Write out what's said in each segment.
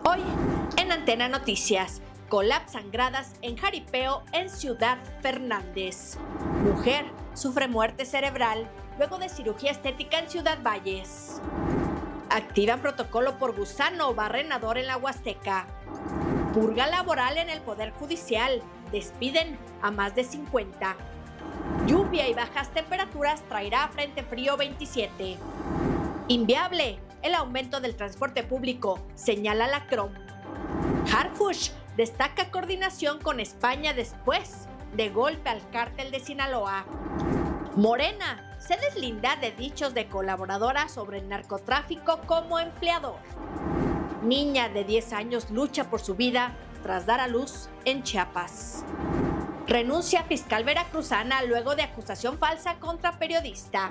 Hoy, en Antena Noticias, colapsan gradas en jaripeo en Ciudad Fernández. Mujer sufre muerte cerebral luego de cirugía estética en Ciudad Valles. Activan protocolo por gusano barrenador en la Huasteca. Purga laboral en el Poder Judicial. Despiden a más de 50. Lluvia y bajas temperaturas traerá Frente Frío 27. Inviable el aumento del transporte público, señala la CROM. Harfuch destaca coordinación con España después de golpe al cártel de Sinaloa. Morena se deslinda de dichos de colaboradora sobre el narcotráfico como empleador. Niña de 10 años lucha por su vida tras dar a luz en Chiapas. Renuncia fiscal veracruzana luego de acusación falsa contra periodista.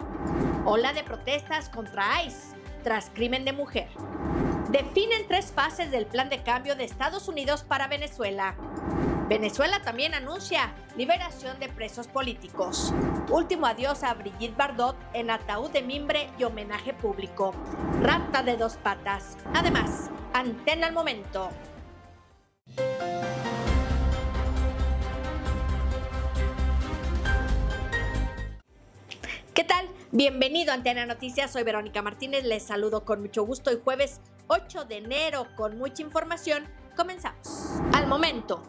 Ola de protestas contra ICE tras crimen de mujer. Definen 3 fases del plan de cambio de Estados Unidos para Venezuela. Venezuela también anuncia liberación de presos políticos. Último adiós a Brigitte Bardot en ataúd de mimbre y homenaje público. Rata de 2 patas. Además, Antena al momento. ¿Qué tal? Bienvenido a Antena Noticias, soy Verónica Martínez, les saludo con mucho gusto y jueves 8 de enero con mucha información. Comenzamos. Al momento,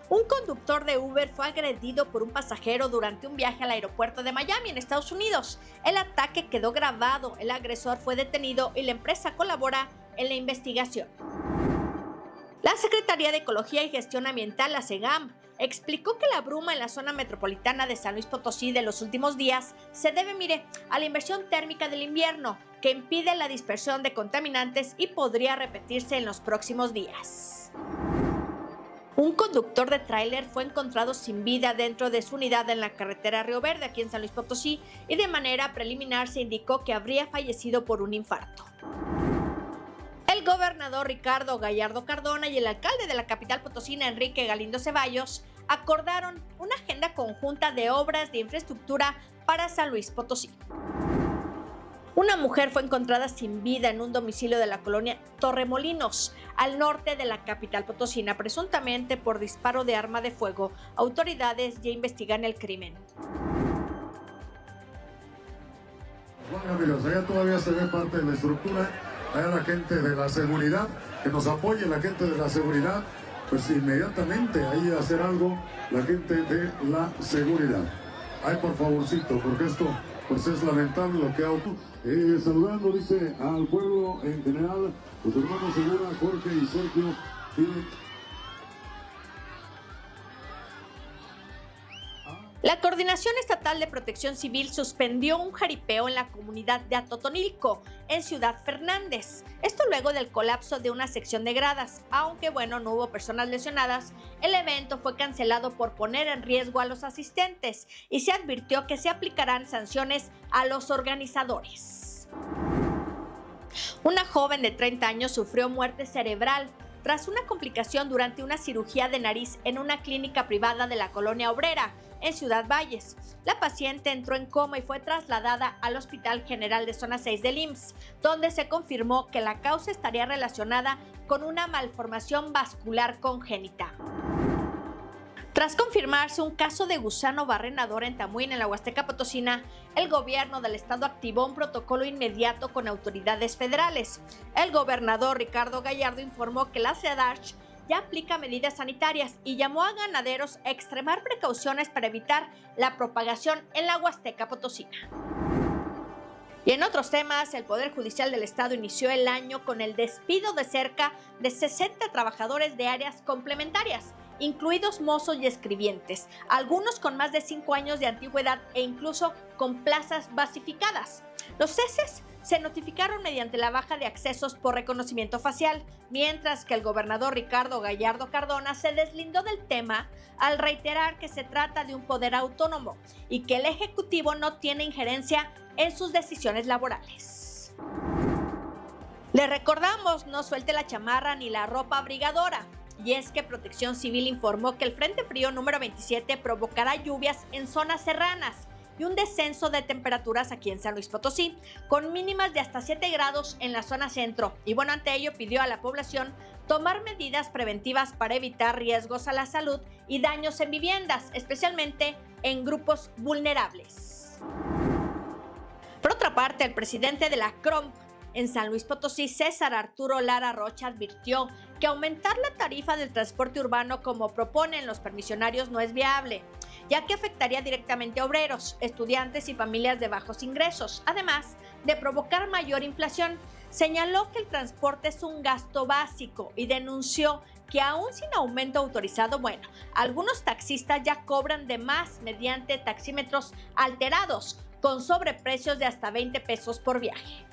un conductor de Uber fue agredido por un pasajero durante un viaje al aeropuerto de Miami en Estados Unidos. El ataque quedó grabado, el agresor fue detenido y la empresa colabora en la investigación. La Secretaría de Ecología y Gestión Ambiental, la SEGAM, explicó que la bruma en la zona metropolitana de San Luis Potosí de los últimos días se debe, a la inversión térmica del invierno, que impide la dispersión de contaminantes y podría repetirse en los próximos días. Un conductor de tráiler fue encontrado sin vida dentro de su unidad en la carretera Río Verde, aquí en San Luis Potosí, y de manera preliminar se indicó que habría fallecido por un infarto. El gobernador Ricardo Gallardo Cardona y el alcalde de la capital potosina, Enrique Galindo Ceballos, acordaron una agenda conjunta de obras de infraestructura para San Luis Potosí. Una mujer fue encontrada sin vida en un domicilio de la colonia Torremolinos, al norte de la capital potosina, presuntamente por disparo de arma de fuego. Autoridades ya investigan el crimen. Bueno, amigos, allá todavía se ve parte de la estructura. Allá la gente de la seguridad, que nos apoye la gente de la seguridad, pues inmediatamente ahí hacer algo la gente de la seguridad. Ay, por favorcito, porque esto pues es lamentable lo que ha ocurrido. Saludando, dice, al pueblo en general, los hermanos Segura, Jorge y Sergio tienen... La Coordinación Estatal de Protección Civil suspendió un jaripeo en la comunidad de Atotonilco, en Ciudad Fernández. Esto luego del colapso de una sección de gradas. Aunque no hubo personas lesionadas, el evento fue cancelado por poner en riesgo a los asistentes y se advirtió que se aplicarán sanciones a los organizadores. Una joven de 30 años sufrió muerte cerebral tras una complicación durante una cirugía de nariz en una clínica privada de la Colonia Obrera, en Ciudad Valles. La paciente entró en coma y fue trasladada al Hospital General de Zona 6 del IMSS, donde se confirmó que la causa estaría relacionada con una malformación vascular congénita. Tras confirmarse un caso de gusano barrenador en Tamuín, en la Huasteca Potosina, el gobierno del estado activó un protocolo inmediato con autoridades federales. El gobernador Ricardo Gallardo informó que la SEDARCH ya aplica medidas sanitarias y llamó a ganaderos a extremar precauciones para evitar la propagación en la Huasteca Potosina. Y en otros temas, el Poder Judicial del Estado inició el año con el despido de cerca de 60 trabajadores de áreas complementarias, incluidos mozos y escribientes, algunos con más de 5 años de antigüedad e incluso con plazas basificadas. Los ceses se notificaron mediante la baja de accesos por reconocimiento facial, mientras que el gobernador Ricardo Gallardo Cardona se deslindó del tema al reiterar que se trata de un poder autónomo y que el Ejecutivo no tiene injerencia en sus decisiones laborales. Le recordamos, no suelte la chamarra ni la ropa abrigadora. Y es que Protección Civil informó que el Frente Frío número 27 provocará lluvias en zonas serranas y un descenso de temperaturas aquí en San Luis Potosí, con mínimas de hasta 7 grados en la zona centro. Y bueno, ante ello pidió a la población tomar medidas preventivas para evitar riesgos a la salud y daños en viviendas, especialmente en grupos vulnerables. Por otra parte, el presidente de la CROMP en San Luis Potosí, César Arturo Lara Rocha, advirtió que aumentar la tarifa del transporte urbano como proponen los permisionarios no es viable, ya que afectaría directamente a obreros, estudiantes y familias de bajos ingresos, además de provocar mayor inflación. Señaló que el transporte es un gasto básico y denunció que aún sin aumento autorizado, algunos taxistas ya cobran de más mediante taxímetros alterados, con sobreprecios de hasta 20 pesos por viaje.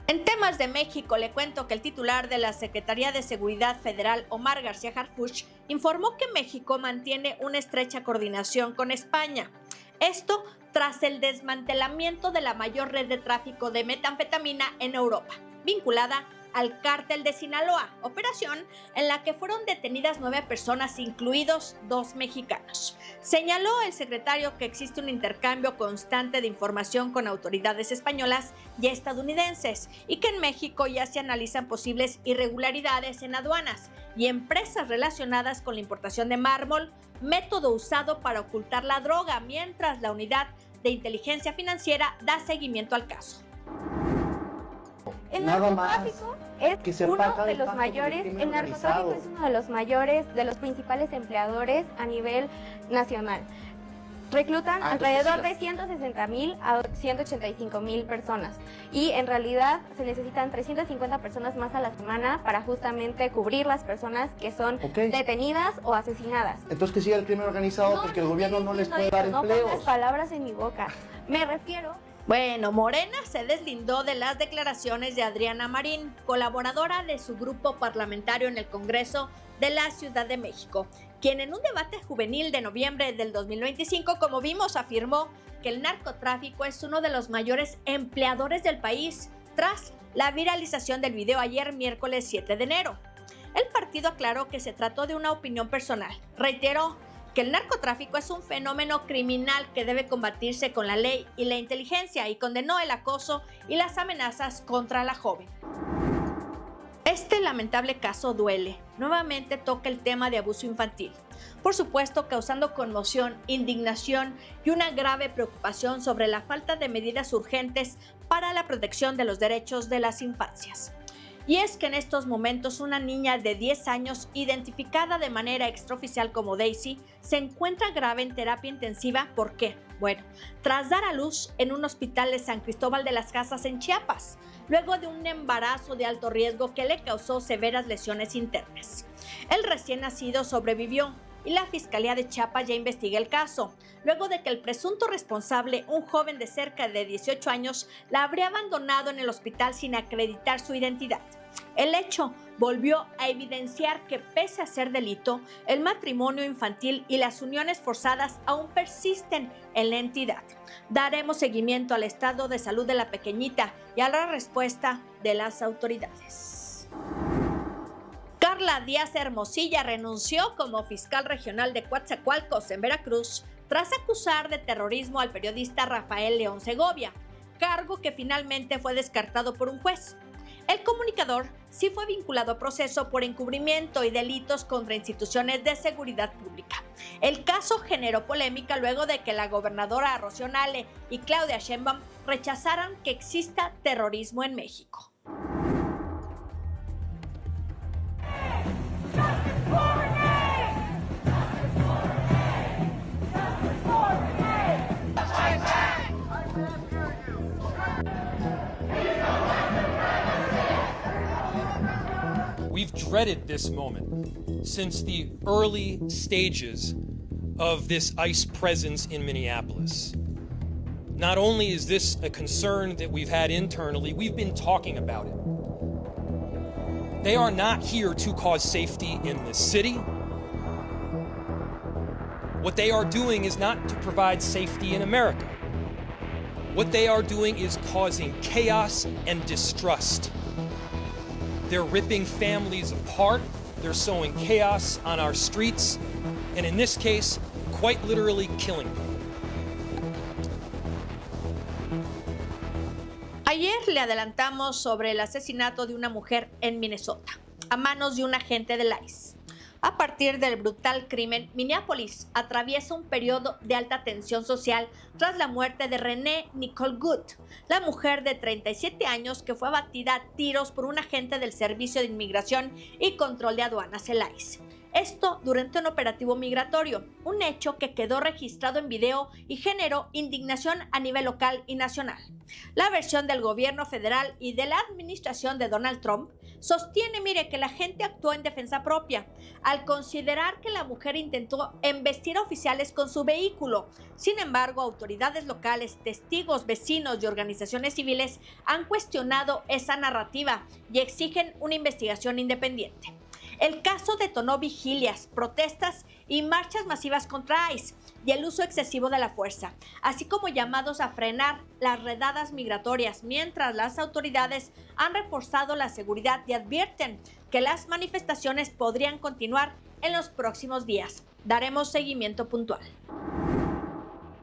En temas de México, le cuento que el titular de la Secretaría de Seguridad Federal, Omar García Harfuch, informó que México mantiene una estrecha coordinación con España. Esto tras el desmantelamiento de la mayor red de tráfico de metanfetamina en Europa, vinculada al cártel de Sinaloa, operación en la que fueron detenidas 9 personas, incluidos 2 mexicanos. Señaló el secretario que existe un intercambio constante de información con autoridades españolas y estadounidenses y que en México ya se analizan posibles irregularidades en aduanas y empresas relacionadas con la importación de mármol, método usado para ocultar la droga, mientras la unidad de inteligencia financiera da seguimiento al caso. El narcotráfico es uno de los mayores, el narcotráfico es uno de los mayores, de los principales empleadores a nivel nacional. Reclutan alrededor de 160,000 a 185,000 personas y en realidad se necesitan 350 personas más a la semana para justamente cubrir las personas que son detenidas o asesinadas. Entonces que siga el crimen organizado porque el gobierno no les puede dar empleos. No pongas palabras en mi boca. Me refiero... Bueno, Morena se deslindó de las declaraciones de Adriana Marín, colaboradora de su grupo parlamentario en el Congreso de la Ciudad de México, quien en un debate juvenil de noviembre del 2025, como vimos, afirmó que el narcotráfico es uno de los mayores empleadores del país tras la viralización del video ayer miércoles 7 de enero. El partido aclaró que se trató de una opinión personal. Reiteró que el narcotráfico es un fenómeno criminal que debe combatirse con la ley y la inteligencia y condenó el acoso y las amenazas contra la joven. Este lamentable caso duele. Nuevamente toca el tema de abuso infantil. Por supuesto, causando conmoción, indignación y una grave preocupación sobre la falta de medidas urgentes para la protección de los derechos de las infancias. Y es que en estos momentos una niña de 10 años, identificada de manera extraoficial como Daisy, se encuentra grave en terapia intensiva. ¿Por qué? Bueno, tras dar a luz en un hospital de San Cristóbal de las Casas en Chiapas, luego de un embarazo de alto riesgo que le causó severas lesiones internas. El recién nacido sobrevivió y la Fiscalía de Chiapas ya investiga el caso, luego de que el presunto responsable, un joven de cerca de 18 años, la habría abandonado en el hospital sin acreditar su identidad. El hecho volvió a evidenciar que, pese a ser delito, el matrimonio infantil y las uniones forzadas aún persisten en la entidad. Daremos seguimiento al estado de salud de la pequeñita y a la respuesta de las autoridades. Carla Díaz Hermosilla renunció como fiscal regional de Coatzacoalcos, en Veracruz, tras acusar de terrorismo al periodista Rafael León Segovia, cargo que finalmente fue descartado por un juez. El comunicador sí fue vinculado a proceso por encubrimiento y delitos contra instituciones de seguridad pública. El caso generó polémica luego de que la gobernadora Rocío Nale y Claudia Sheinbaum rechazaran que exista terrorismo en México. We've dreaded this moment since the early stages of this ICE presence in Minneapolis. Not only is this a concern that we've had internally, we've been talking about it. They are not here to cause safety in this city. What they are doing is not to provide safety in America. What they are doing is causing chaos and distrust. They're ripping families apart. They're sowing chaos on our streets, and in this case, quite literally killing them. Ayer le adelantamos sobre el asesinato de una mujer en Minnesota, a manos de un agente del ICE. A partir del brutal crimen, Minneapolis atraviesa un periodo de alta tensión social tras la muerte de Renee Nicole Good, la mujer de 37 años que fue abatida a tiros por un agente del Servicio de Inmigración y Control de Aduanas, el ICE. Esto durante un operativo migratorio, un hecho que quedó registrado en video y generó indignación a nivel local y nacional. La versión del gobierno federal y de la administración de Donald Trump sostiene, que la gente actuó en defensa propia, al considerar que la mujer intentó embestir a oficiales con su vehículo. Sin embargo, autoridades locales, testigos, vecinos y organizaciones civiles han cuestionado esa narrativa y exigen una investigación independiente. El caso detonó vigilias, protestas y marchas masivas contra ICE y el uso excesivo de la fuerza, así como llamados a frenar las redadas migratorias, mientras las autoridades han reforzado la seguridad y advierten que las manifestaciones podrían continuar en los próximos días. Daremos seguimiento puntual.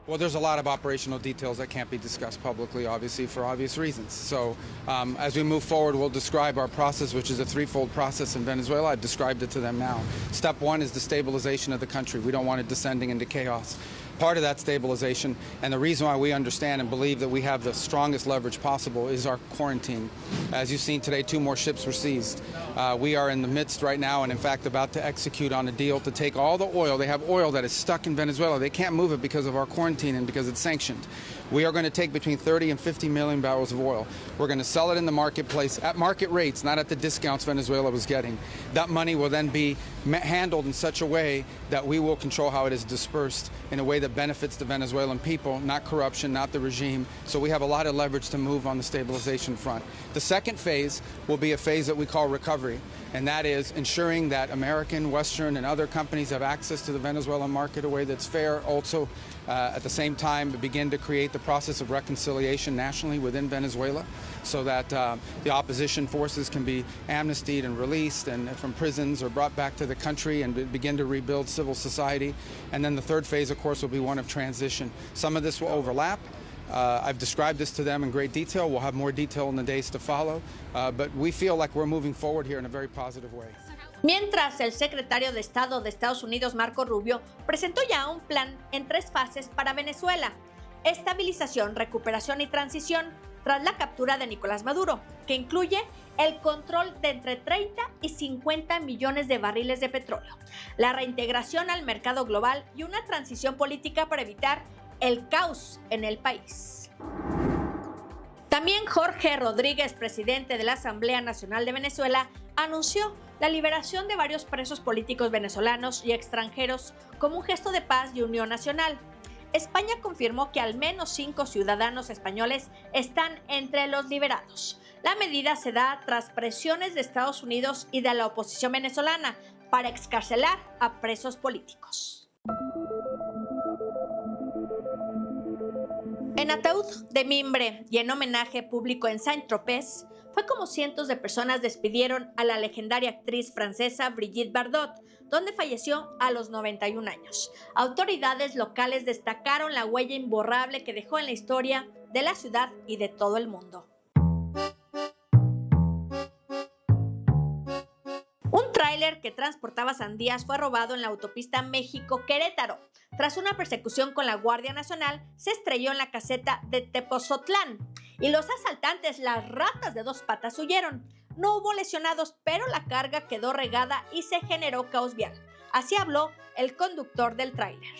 Well, there's a lot of operational details that can't be discussed publicly, obviously, for obvious reasons. So as we move forward, we'll describe our process, which is a threefold process in Venezuela. I've described it to them now. Step one is the stabilization of the country. We don't want it descending into chaos. Part of that stabilization, and the reason why we understand and believe that we have the strongest leverage possible, is our quarantine. As you've seen today, 2 more ships were seized. We are in the midst right now and in fact about to execute on a deal to take all the oil. They have oil that is stuck in Venezuela. They can't move it because of our quarantine and because it's sanctioned. We are going to take between 30 and 50 million barrels of oil. We're going to sell it in the marketplace at market rates, not at the discounts Venezuela was getting. That money will then be handled in such a way that we will control how it is dispersed in a way that benefits the Venezuelan people, not corruption, not the regime. So we have a lot of leverage to move on the stabilization front. The second phase will be a phase that we call recovery, and that is ensuring that American, Western, and other companies have access to the Venezuelan market in a way that's fair. Also, at the same time, begin to create the process of reconciliation nationally within Venezuela so that the opposition forces can be amnestied and released and from prisons or brought back to the country and begin to rebuild civil society. And then the third phase, of course, will be one of transition. Some of this will overlap. I've described this to them in great detail. We'll have more detail in the days to follow. But we feel like we're moving forward here in a very positive way. Mientras, el secretario de Estado de Estados Unidos, Marco Rubio, presentó ya un plan en 3 fases para Venezuela: estabilización, recuperación y transición, tras la captura de Nicolás Maduro, que incluye el control de entre 30 y 50 millones de barriles de petróleo, la reintegración al mercado global y una transición política para evitar el caos en el país. También Jorge Rodríguez, presidente de la Asamblea Nacional de Venezuela, anunció la liberación de varios presos políticos venezolanos y extranjeros como un gesto de paz y unión nacional. España confirmó que al menos 5 ciudadanos españoles están entre los liberados. La medida se da tras presiones de Estados Unidos y de la oposición venezolana para excarcelar a presos políticos. En ataúd de mimbre y en homenaje público en Saint-Tropez, fue como cientos de personas despidieron a la legendaria actriz francesa Brigitte Bardot, donde falleció a los 91 años. Autoridades locales destacaron la huella imborrable que dejó en la historia de la ciudad y de todo el mundo. Un tráiler que transportaba sandías fue robado en la autopista México-Querétaro. Tras una persecución con la Guardia Nacional, se estrelló en la caseta de Tepozotlán y los asaltantes, las ratas de 2 patas, huyeron. No hubo lesionados, pero la carga quedó regada y se generó caos vial. Así habló el conductor del tráiler.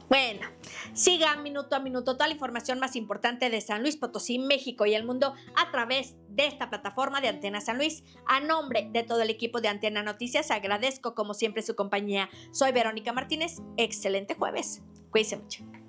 Bueno, Siga minuto a minuto toda la información más importante de San Luis Potosí, México y el mundo a través de esta plataforma de Antena San Luis. A nombre de todo el equipo de Antena Noticias, agradezco como siempre su compañía. Soy Verónica Martínez. Excelente jueves. Cuídense mucho.